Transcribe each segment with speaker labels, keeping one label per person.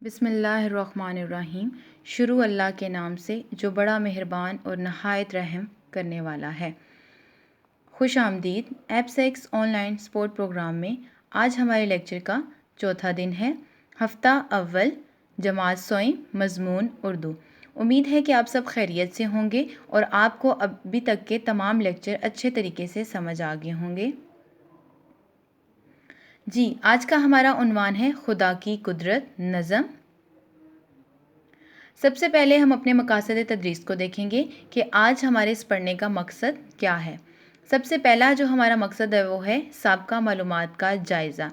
Speaker 1: बिस्मिल्लाहिर्रहमानिर्रहीम। शुरू अल्लाह के नाम से जो बड़ा मेहरबान और नहायत रहम करने वाला है। खुश आमदीद एप्सेक्स ऑनलाइन स्पोर्ट प्रोग्राम में। आज हमारे लेक्चर का चौथा दिन है। हफ्ता अव्वल, जमात सोइम, मज़मून उर्दू। उम्मीद है कि आप सब खैरियत से होंगे और आपको अभी तक के तमाम लेक्चर अच्छे तरीके से समझ आ गए होंगे। जी, आज का हमारा उन्वान है खुदा की कुदरत नज़म। सबसे पहले हम अपने मकासद तदरीस को देखेंगे कि आज हमारे इस पढ़ने का मकसद क्या है। सबसे पहला जो हमारा मकसद है वो है साबका मालूमात का जायज़ा,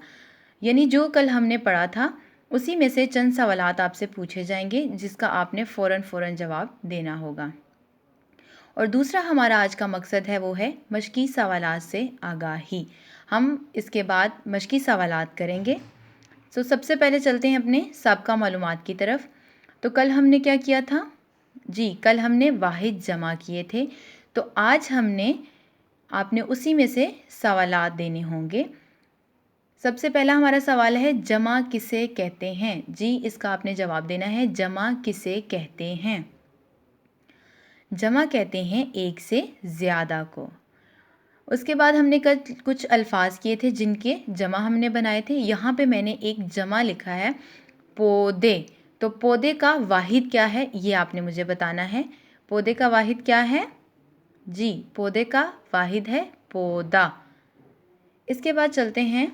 Speaker 1: यानी जो कल हमने पढ़ा था उसी में से चंद सवालात आपसे पूछे जाएंगे जिसका आपने फ़ौरन जवाब देना होगा। और दूसरा हमारा आज का मकसद है वो है मशकी सवालात से आगाही। हम इसके बाद मशकी सवालात करेंगे। तो सबसे पहले चलते हैं अपने साबका मालूमात की तरफ। तो कल हमने क्या किया था? जी, कल हमने वाहिद जमा किए थे। तो आज आपने उसी में से सवालात देने होंगे। सबसे पहला हमारा सवाल है जमा किसे कहते हैं। जी, इसका आपने जवाब देना है। जमा किसे कहते हैं? जमा कहते हैं एक से ज़्यादा को। उसके बाद हमने कल कुछ अल्फाज किए थे जिनके जमा हमने बनाए थे। यहाँ पे मैंने एक जमा लिखा है पौधे। तो पौधे का वाहिद क्या है ये आपने मुझे बताना है। पौधे का वाहिद क्या है? जी, पौधे का वाहिद है पौधा। इसके बाद चलते हैं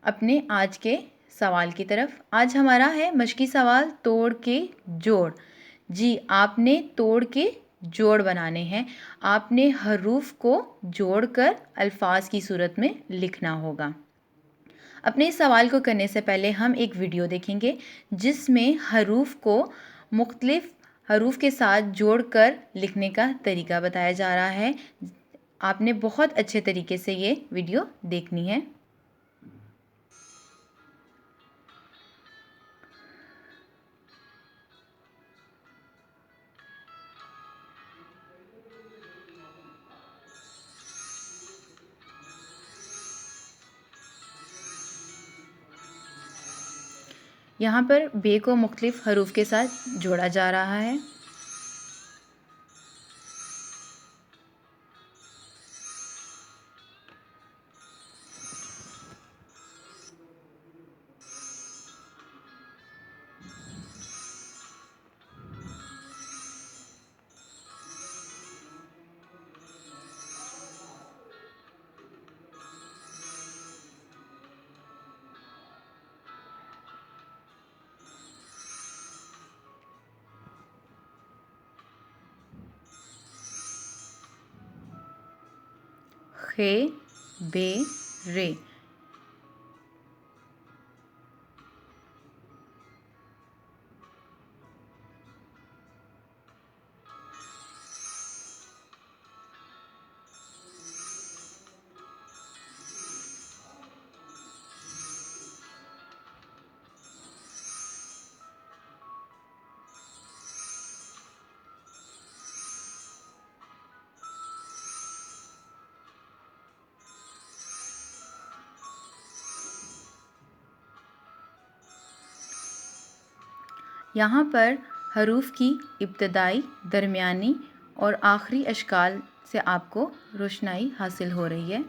Speaker 1: अपने आज के सवाल की तरफ। आज हमारा है मशकी सवाल तोड़ के जोड़। जी, आपने तोड़ के जोड़ बनाने हैं। आपने हरूफ को जोड़कर अल्फाज की सूरत में लिखना होगा। अपने इस सवाल को करने से पहले हम एक वीडियो देखेंगे जिसमें हरूफ को मुख्तलिफ हरूफ के साथ जोड़कर लिखने का तरीका बताया जा रहा है। आपने बहुत अच्छे तरीके से ये वीडियो देखनी है। यहाँ पर बे को मुख्तलिफ हरूफ के साथ जोड़ा जा रहा है। खे बे रे। यहाँ पर हरूफ की इब्तदाई, दरमियानी और आखिरी अशकाल से आपको रोशनाई हासिल हो रही है।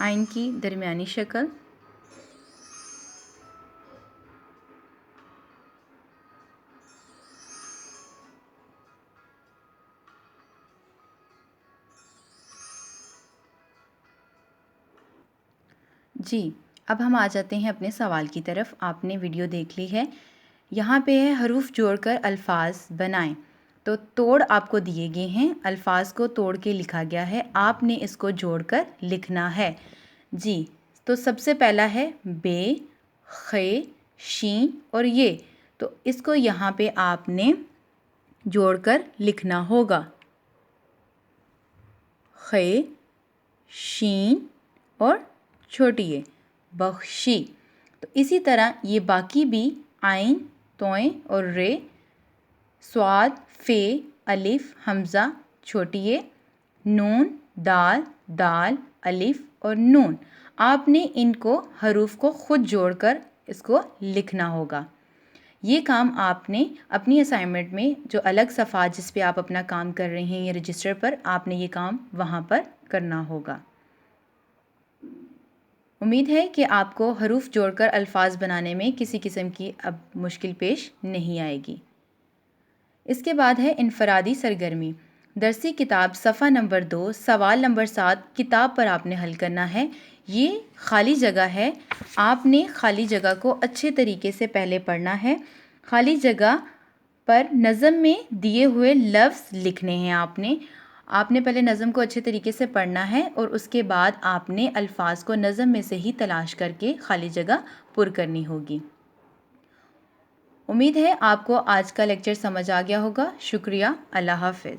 Speaker 1: आइन की दरमियानी शक्ल। जी, अब हम आ जाते हैं अपने सवाल की तरफ। आपने वीडियो देख ली है। यहाँ पे है हरूफ जोड़कर अल्फाज बनाएं। तो तोड़ आपको दिए गए हैं, अल्फाज को तोड़ के लिखा गया है, आपने इसको जोड़कर लिखना है। जी, तो सबसे पहला है बे, खे, शीन और ये। तो इसको यहाँ पे आपने जोड़कर लिखना होगा। खे, शीन और छोटी ये बख्शी। तो इसी तरह ये बाकी भी आइन, तोएं और रे, स्वाद, फे, अलिफ, हमज़ा, छोटी ये, नून, दाल, दाल, अलिफ और नून। आपने इनको हरूफ को खुद जोड़कर इसको लिखना होगा। ये काम आपने अपनी असाइनमेंट में जो अलग सफ़ा जिस पे आप अपना काम कर रहे हैं या रजिस्टर पर, आपने ये काम वहाँ पर करना होगा। उम्मीद है कि आपको हरूफ जोड़कर अल्फाज बनाने में किसी किस्म की अब मुश्किल पेश नहीं आएगी। इसके बाद है इनफरादी सरगर्मी। दरसी किताब सफ़ा नंबर 2 सवाल नंबर 7 किताब पर आपने हल करना है। ये खाली जगह है, आपने खाली जगह को अच्छे तरीके से पहले पढ़ना है। खाली जगह पर नज़म में दिए हुए लफ्ज़ लिखने हैं। आपने पहले नज़म को अच्छे तरीके से पढ़ना है और उसके बाद आपने अल्फाज को नज़म में से ही तलाश करके खाली जगह पुर करनी होगी। उम्मीद है आपको आज का लेक्चर समझ आ गया होगा। शुक्रिया, अल्लाह हाफ़िज़।